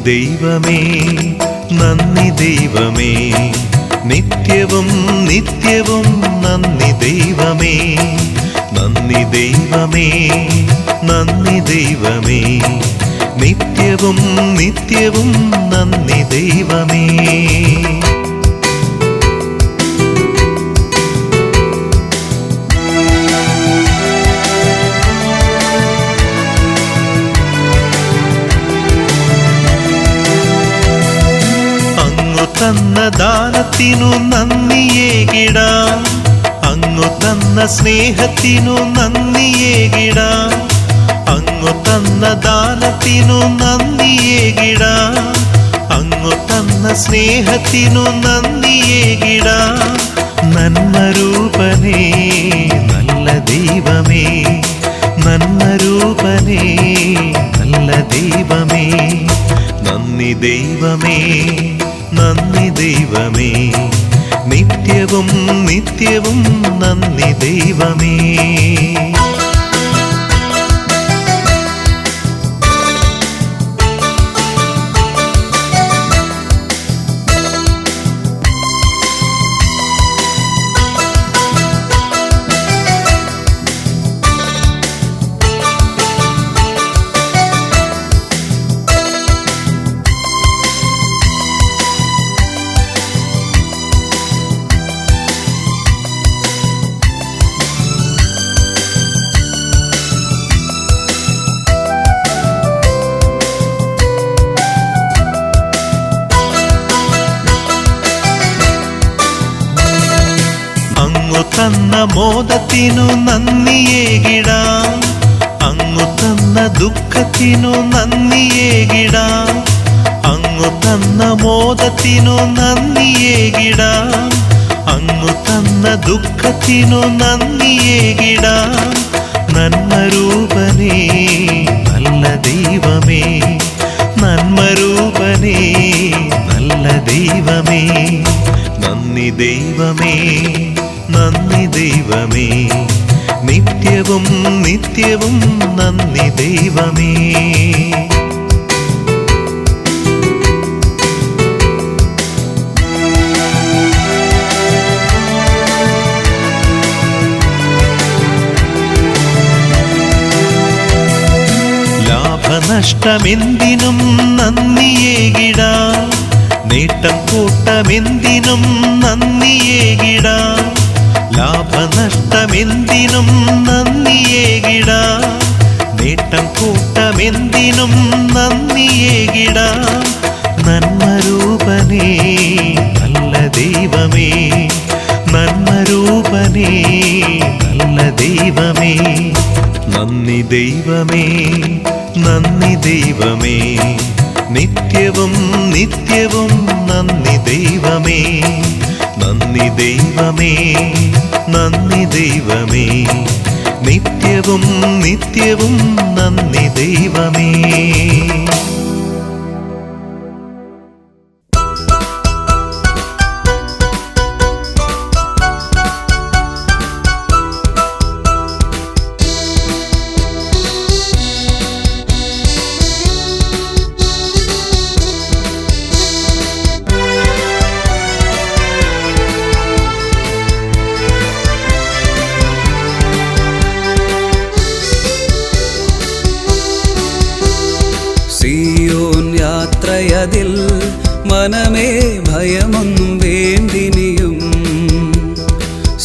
ദൈവമേ നന്ദി ദൈവമേ, നിത്യവും നിത്യവും നന്ദി ദൈവമേ. നന്ദി ദൈവമേ നന്ദി ദൈവമേ, നിത്യവും നിത്യവും നന്ദി ദൈവമേ. തന്ന ദാനത്തിനു നന്ദിയേകിടാം, അങ്ങു തന്ന സ്നേഹത്തിനു നന്ദിയേകിടാം. അങ്ങു തന്ന ദാനത്തിനു നന്ദിയേകിടാം, അങ്ങു തന്ന സ്നേഹത്തിനു നന്ദിയേകിടാം. നന്മരൂപനേ നല്ല ദൈവമേ, നന്മരൂപനേ നല്ല ദൈവമേ. നന്ദി ദൈവമേ നന്ദി ദൈവമേ, നിത്യവും നിത്യവും നന്ദി ദൈവമേ. തന്ന മോദത്തിനു നന്ദിയേകിടാം, അങ്ങു തന്ന ദുഃഖത്തിനു നന്ദിയേകിടാം. അങ്ങു തന്ന മോദത്തിനു നന്ദിയേകിടാം, അങ്ങു തന്ന ദുഃഖത്തിനു നന്ദിയേകിടാം. നന്മരൂപനേ നല്ല ദൈവമേ, നന്മരൂപനേ നല്ല ദൈവമേ. നന്ദി ദൈവമേ നന്ദി ദൈവമേ, നിത്യവും നിത്യവും നന്ദി ദൈവമേ. ലാഭനഷ്ടമെന്തിനും നന്ദിയേകിടാം, നേട്ടം കൂട്ടമെന്തിനും നന്ദിയേകിടാം. ലാഭനഷ്ടമെന്തിനും നന്ദിയേകിടാം, നേട്ടം കൂട്ടമെന്തിനും നന്ദിയേകിടാം. നന്മരൂപനേ നല്ല ദൈവമേ, നന്മരൂപനേ നല്ല ദൈവമേ. നന്ദി ദൈവമേ നന്ദി ദൈവമേ, നിത്യവും നിത്യവും നന്ദി ദൈവമേ. നന്ദി ദൈവമേ നന്ദി ദൈവമേ, നിത്യവും നിത്യവും നന്ദി ദൈവമേ. യാത്രയതിൽ മനമേ ഭയമൊന്നും വേണ്ടിനിയും,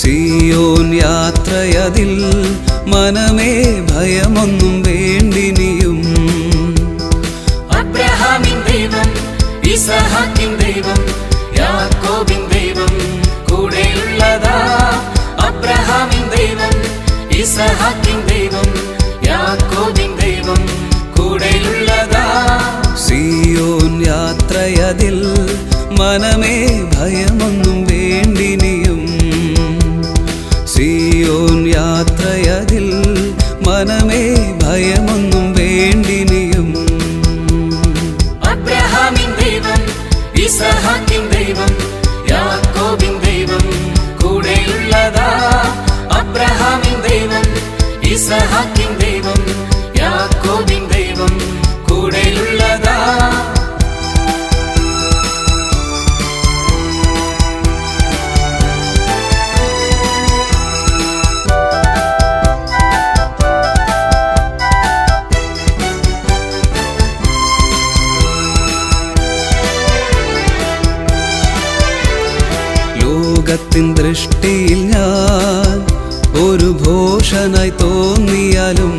സിയോൻ യാത്രയതിൽ മനമേ ഭയമൊന്നും വേണ്ടിനിയും. അബ്രഹാമിൻ ദൈവം, ഇസഹാക്കിൻ ദൈവം, യാക്കോബിൻ ദൈവം കൂടെയുള്ളതാ. അബ്രഹാമിൻ ദൈവം, ഇസഹാക്കിൻ ദൈവം, യാക്കോബിൻ ദൈവം കൂടെയുള്ളതാ. സിയോൻ യാത്രയതിൽ മനമേ ഭയമൊന്നും വേണ്ടിനിയും, സിയോൻ യാത്രയതിൽ മനമേ ഭയമൊന്നും വേണ്ടിനിയും. അബ്രഹാമിൻ ദൈവം, ഇസഹാക്കിൻ ദൈവം, യാക്കോബിൻ ദൈവം കൂടെയുള്ളതാ. അബ്രഹാമിൻ ദൈവം, ഇസഹാക്കിൻ ദൈവം, യാക്കോബിൻ ദൈവം കൂടെയുള്ളതാ. ലോകത്തിൻ ദൃഷ്ടിയിൽ ഞാൻ ഒരു ഭോഷനായി തോന്നിയാലും,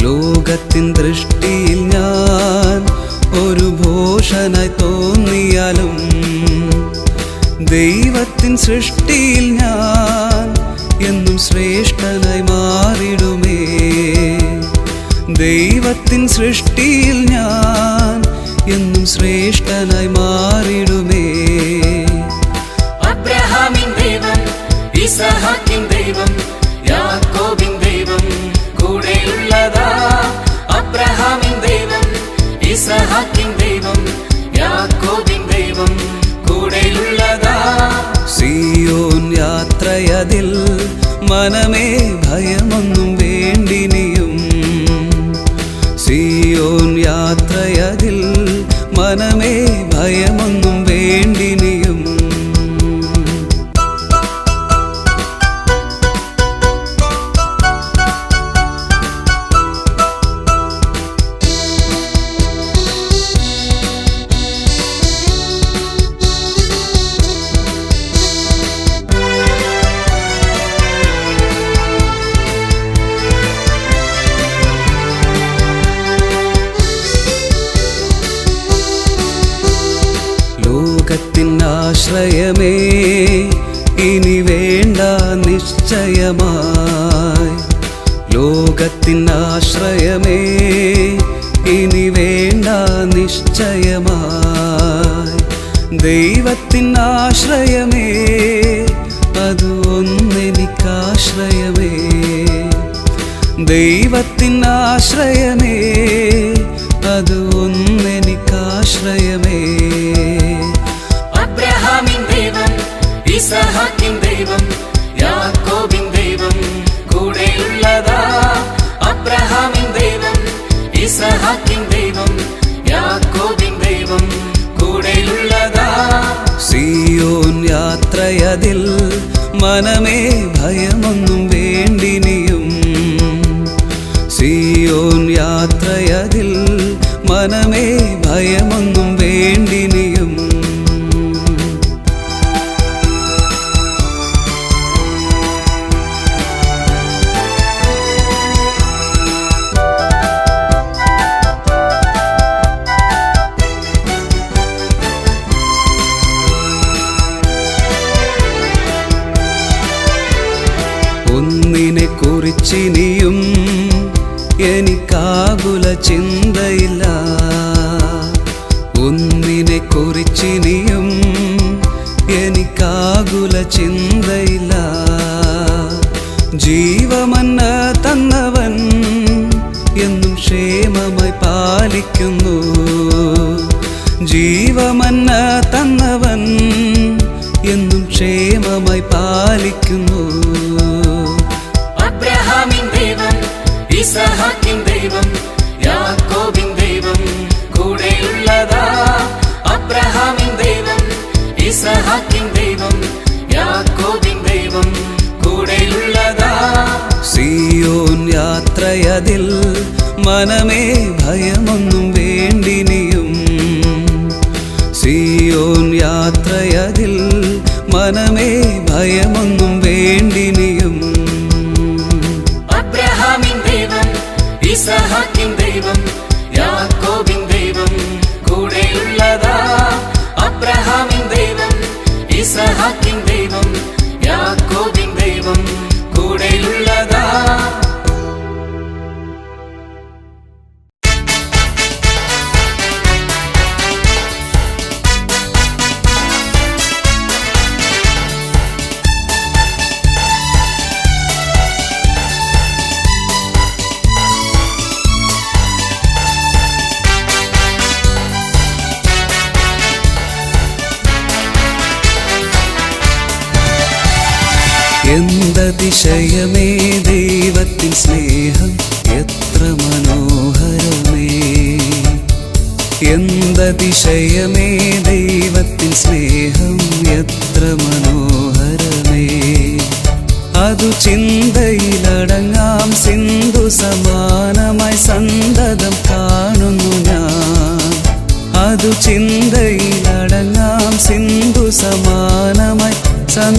ലോകത്തിൻ ദൃഷ്ടിയിൽ ഞാൻ ഒരു ഭോഷനായി തോന്നിയാലും, ദൈവത്തിൻ സൃഷ്ടിയിൽ ഞാൻ എന്നും ശ്രേഷ്ഠനായി മാറിടുമേ. ദൈവത്തിൻ സൃഷ്ടിയിൽ ഞാൻ എന്നും ശ്രേഷ്ഠനായി മാറിടുമേ. അബ്രഹാമിൻ ദൈവം, ഇസഹാക്കിൻ ദൈവം, യാക്കോബിൻ ദൈവം കൂടെയുള്ളതാ. അബ്രഹാമിൻ ദൈവം, ഇസഹാക്കിൻ ദൈവം, യാക്കോബിൻ ദൈവം കൂടെയുള്ളതാ. സിയോൻ യാത്രയതിൽ മനമേ ഭയമൊന്നും വേണ്ടിനിയും. സിയോൻ യാത്രയതിൽ മനമേ ഭയമൊന്നും വേണ്ടിനിയും. ലോകത്തിനാശ്രയമേ ഇനി വേണ്ട നിശ്ചയമായി. ലോകത്തിനാശ്രയമേ ഇനി വേണ്ട നിശ്ചയമായി. ദൈവത്തിനാശ്രയമേ അത് ഒന്നെനിക്കാശ്രയമേ. ദൈവത്തിനാശ്രയമേ അത് ഒന്നെനിക്കാശ്രയമേ. അബ്രഹാമിൻ ദൈവം, ഇസഹാക്കിൻ ദൈവം, യാക്കോബിൻ ദൈവം കൂടെയുള്ളതാ. അബ്രഹാമിൻ ദൈവം, ഇസഹാക്കിൻ ദൈവം, യാക്കോബിൻ ദൈവം കൂടെയുള്ളതാ. സിയോൻ യാത്രയതിൽ മനമേ ഭയമൊന്നും വേണ്ടിനിയും. സിയോൻ യാത്രയതിൽ മനമേ ഭയമൊന്നും വേണ്ടിനിയും. ഒന്നിനെ കുറിച്ചിനിയും എനിക്കാകുല ചിന്തയില്ല. ഒന്നിനെ കുറിച്ചിനിയും എനിക്കാകുല ചിന്തയില്ല. ജീവമന്ന തന്നവൻ എന്നും ക്ഷേമമായി പാലിക്കുന്നു. ജീവമന്ന തന്നവൻ എന്നും ക്ഷേമമായി പാലിക്കുന്നു. അബ്രഹാമിൻ ദൈവം, ഇസഹാക്കിൻ ദൈവം, യാക്കോബിൻ ദൈവം കൂടെയുള്ളതാ. അബ്രഹാമിൻ ദൈവം, ഇസഹാക്കിൻ ദൈവം, യാക്കോബിൻ ദൈവം കൂടെയുള്ളതാ. സിയോൻ യാത്രയതിൽ മനമേ ഭയമൊന്നും വേണ്ടിനിയും. സിയോൻ യാത്രയതിൽ മനമേ ഭയമൊന്നും വേണ്ടിനിയും. അബ്രഹാമിൻ ദൈവം, ഇസഹാക്കിൻ ദൈവം, യാക്കോബിൻ ദൈവം കൂടെയുള്ളതാ. അബ്രഹാമിൻ ദൈവം, ഇസഹാക്കിൻ ദൈവം, യാക്കോബിൻ ദൈവം കൂടെയുള്ളതാ. എന്തതിശയമേ ദൈവത്തിൻ സ്നേഹം എത്ര മനോഹരമേ. എന്തതിശയമേ ദൈവത്തിൻ സ്നേഹം എത്ര മനോഹരമേ. അതു ചിന്തയിലടങ്ങാം സിന്ധു സമാനമായി സന്തതം കാണുന്നു ഞാൻ. അതു ചിന്തയിലടങ്ങാം സിന്ധു സമാനമായി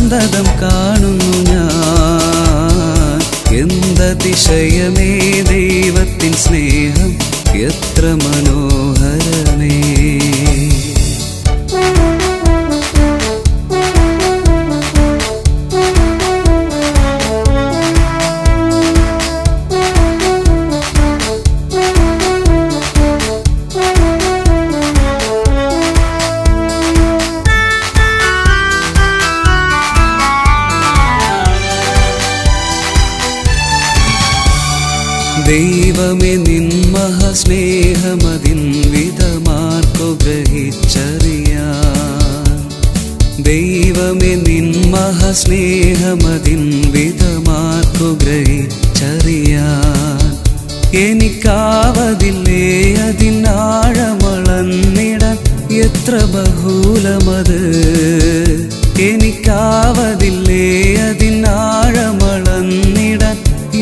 സന്തതം കാണുന്നു ഞാൻ. എന്തതിശയമേ ദൈവത്തിൻ സ്നേഹം, എത്ര മനോഹരമേ. ദൈവമേ നിൻ മഹാസ്നേഹമതിൻ വിധമാർക്കു ഗ്രഹിച്ചറിയാൻ. ദൈവമേ നിൻ മഹാസ്നേഹമതിൻ വിധമാർക്കു ഗ്രഹിച്ചറിയാൻ. എനിക്കാവതില്ലേ അതിനാഴമളന്നിടാൻ, എത്ര ബഹുലമത്. എനിക്കാവതില്ലേ അതിനാഴമളന്നിടാൻ,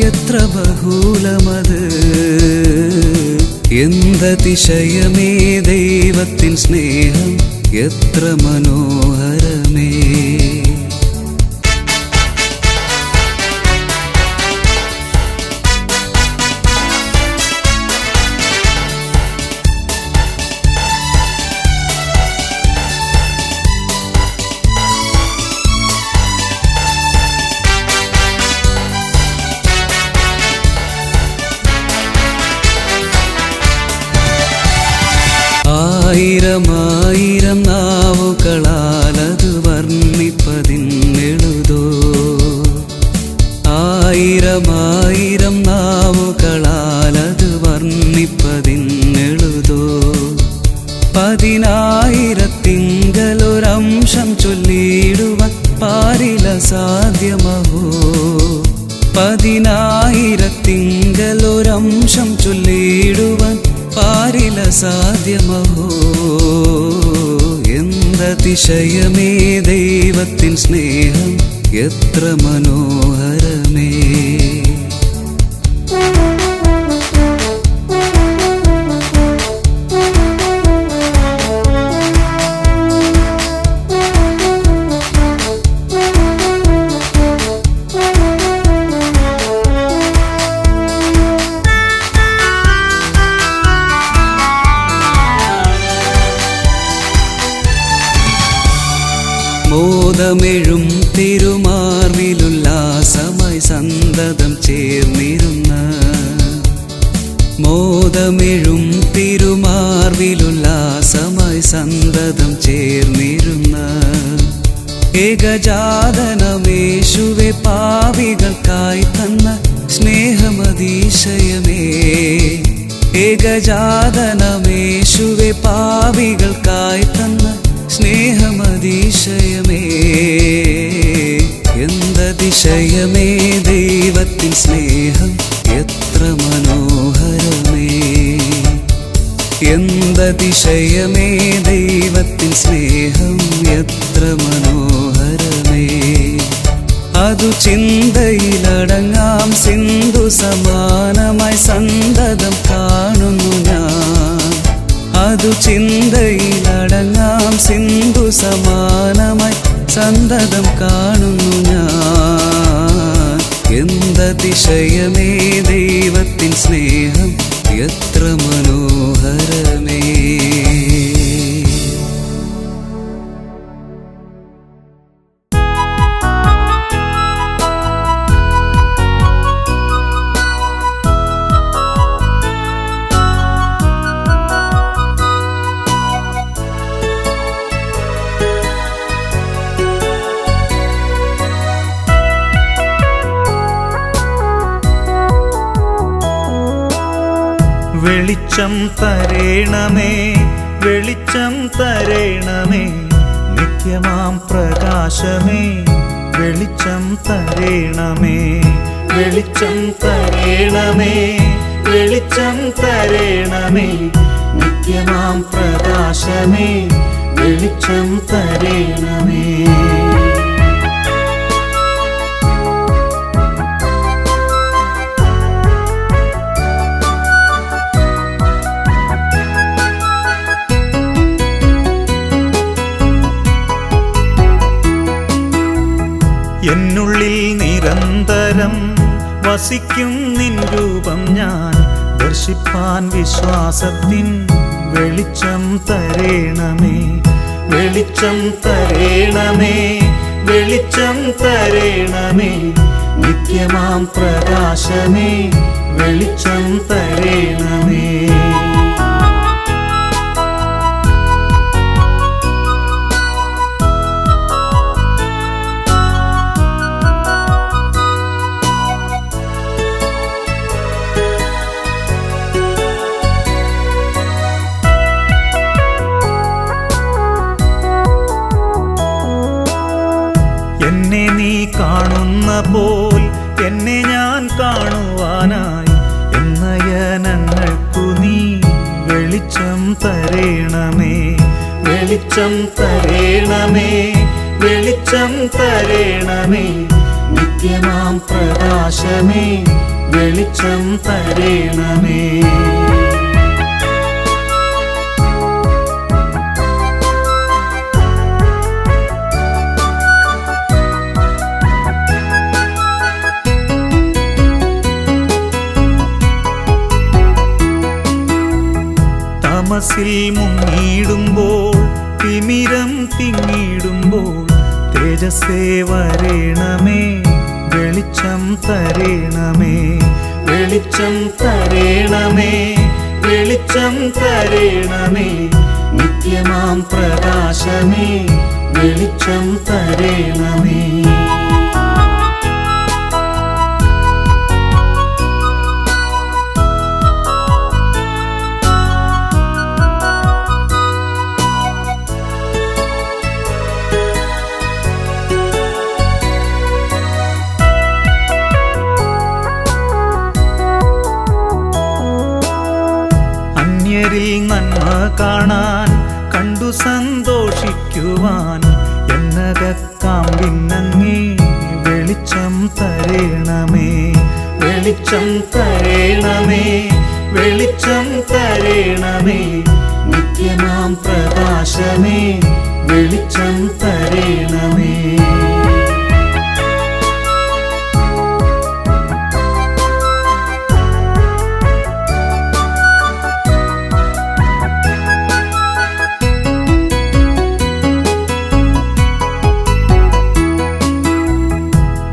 എത്ര ബഹുലമത്. എന്തതിശയമേ ദൈവത്തിൻ സ്നേഹം, എത്ര മനോഹരമേ. ആയിരമായിരം നാവുകളാലത് വർണ്ണിപ്പതിന്നെഴുതോ. ആയിരമായിരം നാവുകളാലത് വർണ്ണിപ്പതിന്നെഴുതോ. 10,000-ത്തിങ്കലൊരംശം ചൊല്ലിയിടുവാൻ പാരില സാധ്യമഹോ. 10,000-ത്തിങ്കലൊരംശം ചൊല്ലിയിടുവാൻ പാരില സാധ്യമഹോ. എന്തതിശയമേ ദൈവത്തിൻ സ്നേഹം, എത്ര മനോഹരമേ. മോദമെഴും തിരുമാർവിലുല്ലാസമായി സന്തതം ചേർന്നിരുന്ന. മോദമെഴും തിരുമാർവിലുല്ലാസമായി സന്തതം ചേർന്നിരുന്ന. ഏകജാതനമേശുവെ പാപികൾക്കായി തന്ന സ്നേഹമതിശയമേ. ഏകജാതനമേശുവെ പാപികൾക്കായി തന്ന സ്നേഹമതിശയമേ. എന്തതിശയമേ ദൈവത്തിൻ സ്നേഹം, എത്ര മനോഹരമേ. എന്തതിശയമേ ദൈവത്തിൻ സ്നേഹം, എത്ര മനോഹരമേ. അതു ചിന്തയിലടങ്ങാം സിന്ധു സമാനമായി സന്തതം കാണുന്നു ഞാൻ. അതു ചിന്തയിലടങ്ങാം സിന്ധു സമാനമായി സന്തതം കാണുന്നു ഞാൻ. എന്തതിശയമേ ദൈവത്തിൻ സ്നേഹം, എത്ര മനോഹരമേ. വെളിച്ചം തരേണമേ, വെളിച്ചം തരേണമേ, നിത്യമാം പ്രകാശമേ. വെളിച്ചം തരേണമേ, വെളിച്ചം തരേണമേ, വെളിച്ചം തരേണമേ, നിത്യമാം പ്രകാശമേ. വെളിച്ചം തരേണമേ. എന്നുള്ളിൽ നിരന്തരം വസിക്കും നിൻ രൂപം ഞാൻ ദർശിപ്പാൻ വിശ്വാസത്തിൻ വെളിച്ചം തരേണമേ, വെളിച്ചം തരേണമേ, വെളിച്ചം തരേണമേ, നിത്യമാം പ്രകാശമേ, വെളിച്ചം തരേണമേ. എന്നെ നീ കാണുന്ന പോൽ എന്നെ ഞാൻ കാണുവാനായി എന്നയനങ്ങൾക്കു നീ വെളിച്ചം തരേണമേ, വെളിച്ചം തരേണമേ, വെളിച്ചം തരേണമേ, നിത്യമാം പ്രകാശമേ, വെളിച്ചം തരേണമേ. തമസിൽ മുങ്ങിടുമ്പോൾ തിമിരം തിങ്ങിടുമ്പോൾ തേജസ്സേ വരേണമേ, വെളിച്ചം തരേണമേ, വെളിച്ചം തരേണമേ, വെളിച്ചം തരേണമേ, നിത്യമാം പ്രകാശമേ, വെളിച്ചം തരേണമേ. അന്യരിൽ നന്മ കാണാൻ കണ്ടു സന്തോഷിക്കുവാൻ എന്നകക്കാമ്പിന്നങ്ങേ വെളിച്ചം തരേണമേ, വെളിച്ചം തരേണമേ, വെളിച്ചം തരേണമേ, നിത്യമാം പ്രകാശമേ, വെളിച്ചം തരേണമേ.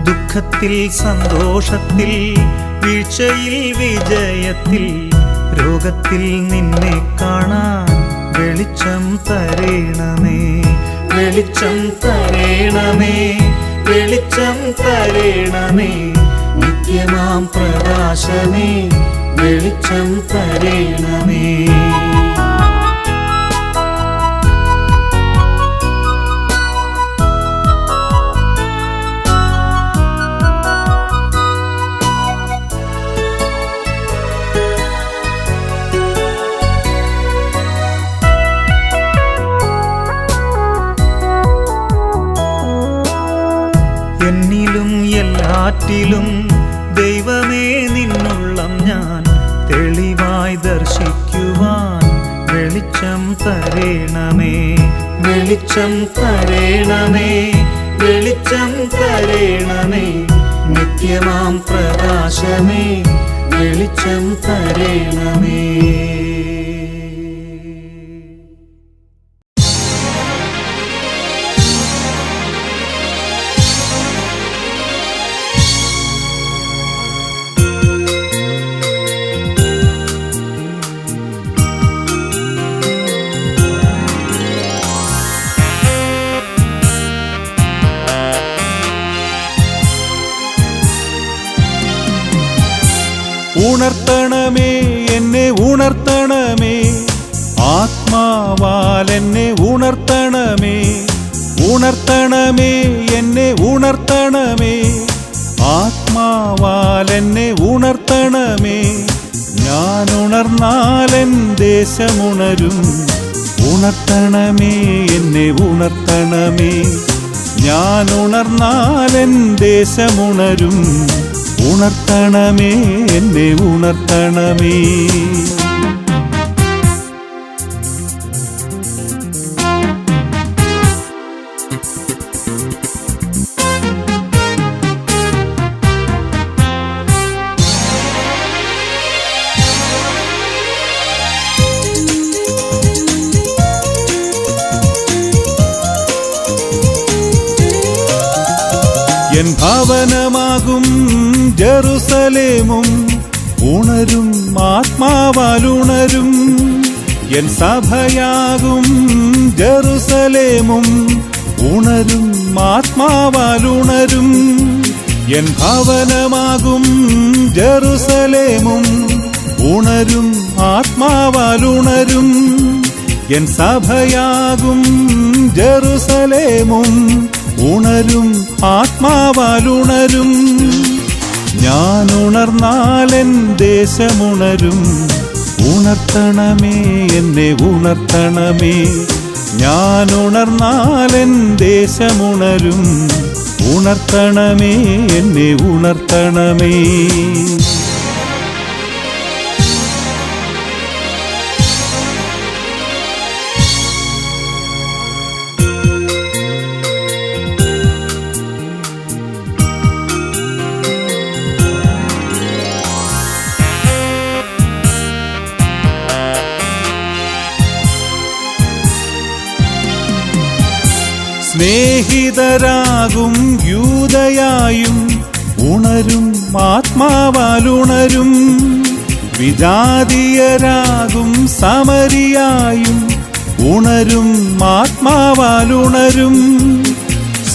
ദുഃഖത്തിൽ സന്തോഷത്തിൽ വീഴ്ചയിൽ വിജയത്തിൽ രോഗത്തിൽ നിന്നെ കാണാൻ വെളിച്ചം തരേണമേ, വെളിച്ചം തരേണമേ, വെളിച്ചം തരേണമേ, നിത്യമാം പ്രകാശമേ, വെളിച്ചം തരേണമേ. എന്നിലും എല്ലാറ്റിലും ദൈവമേ നിന്നുള്ളം ഞാൻ തെളിവായി ദർശിക്കുവാൻ വെളിച്ചം തരേണമേ, വെളിച്ചം തരേണമേ, വെളിച്ചം തരേണമേ, നിത്യമാം പ്രകാശമേ, വെളിച്ചം തരേണമേ. ഉണർത്തണമേ എന്നെ ഉണർത്തണമേ, ആത്മാവാൽ എന്നെ ഉണർത്തണമേ, ഉണർത്തണമേ എന്നെ ഉണർത്തണമേ, ആത്മാവാൽ എന്നെ ഉണർത്തണമേ. ഞാൻ ഉണർന്നാലെൻ ദേശമുണരും, ഉണർത്തണമേ എന്നെ ഉണർത്തണമേ. ഞാൻ ഉണർന്നാലെൻ ദേശമുണരും, ഉണർത്തണമേ എന്നെ ഉണർത്തണമേ. എൻ ഭവനമാകും ജെറുസലേമും ഉണരും, ആത്മാവാലുണരും. എൻ സഭയാകും ജെറുസലേമും ഉണരും, ആത്മാവാലുണരും. എൻ ഭവനമാകും ജെറുസലേമും ഉണരും, ആത്മാവാലുണരും. എൻ സഭയാകും ജെറുസലേമും ഉണരും, ആത്മാവാലുണരും. ഞാൻ ഉണർന്നാലെൻ ദേശമുണരും. ഉണർത്തണമേ എന്നെ ഉണർത്തണമേ. ഞാൻ ഉണർന്നാലെൻ ദേശമുണരും. ഉണർത്തണമേ എന്നെ ഉണർത്തണമേ. സ്നേഹിതരാകും യൂദയായും ഉണരും, ആത്മാവാലുണരും. വിജാതീയരാകും സമരിയായും ഉണരും, ആത്മാവാലുണരും.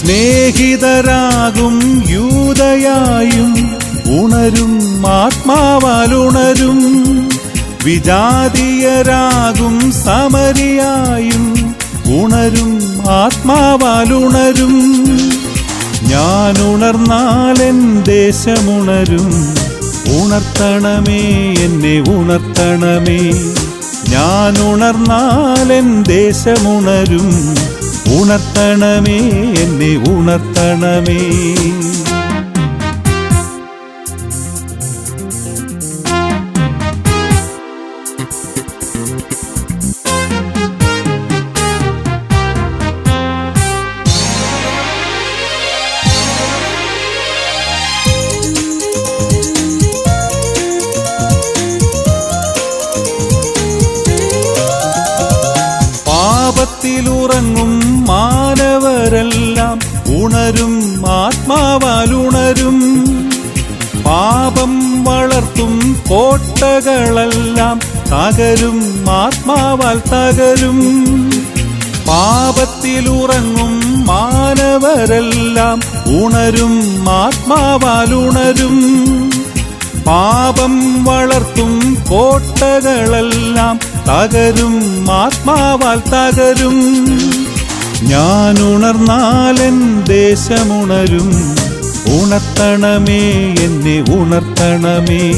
സ്നേഹിതരാകും യൂദയായും ഉണരും, ആത്മാവാലുണരും. വിജാതീയരാകും സമരിയായും ഉണരും, ആത്മാവാലുണരും. ഞാൻ ഉണർന്നാലെൻ ദേശമുണരും. ഉണർത്തണമേ എന്നെ ഉണർത്തണമേ. ഞാൻ ഉണർന്നാലെൻ ദേശമുണരും. ഉണർത്തണമേ എന്നെ ഉണർത്തണമേ. പാപത്തിലുറങ്ങും മാനവരെല്ലാം ഉണരും, ആത്മാവാലുണരും. പാപം വളർത്തും കോട്ടകളെല്ലാം തകരും, ആത്മാവാൽ തകരും. പാപത്തിലുറങ്ങും മാനവരെല്ലാം ഉണരും, ആത്മാവാലുണരും. പാപം വളർത്തും കോട്ടകളെല്ലാം തകരും, ആത്മാവാൽ തകരും. ഞാൻ ഉണർന്നാലെൻ ദേശമുണരും. ഉണർത്തണമേ എന്നെ ഉണർത്തണമേ.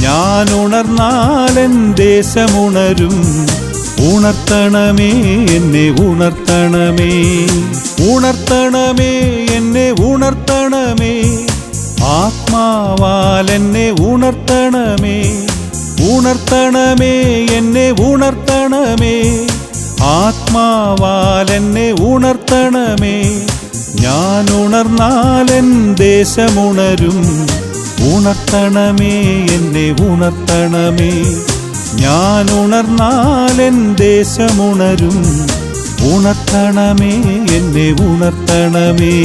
ഞാൻ ഉണർന്നാലെൻ ദേശമുണരും. ഉണർത്തണമേ എന്നെ ഉണർത്തണമേ. ഉണർത്തണമേ എന്നെ ഉണർത്തണമേ. ആത്മാവാൽ എന്നെ ഉണർത്തണമേ. ഉണർത്തണമേ എന്നെ ഉണർത്തണമേ. ആത്മാവാൽ എന്നെ ഉണർത്തണമേ. ഞാൻ ഉണർന്നാലെൻ ദേശമുണരും. ഉണർത്തണമേ എന്നെ ഉണർത്തണമേ. ഞാൻ ഉണർന്നാലെൻ ദേശമുണരും. ഉണർത്തണമേ എന്നെ ഉണർത്തണമേ.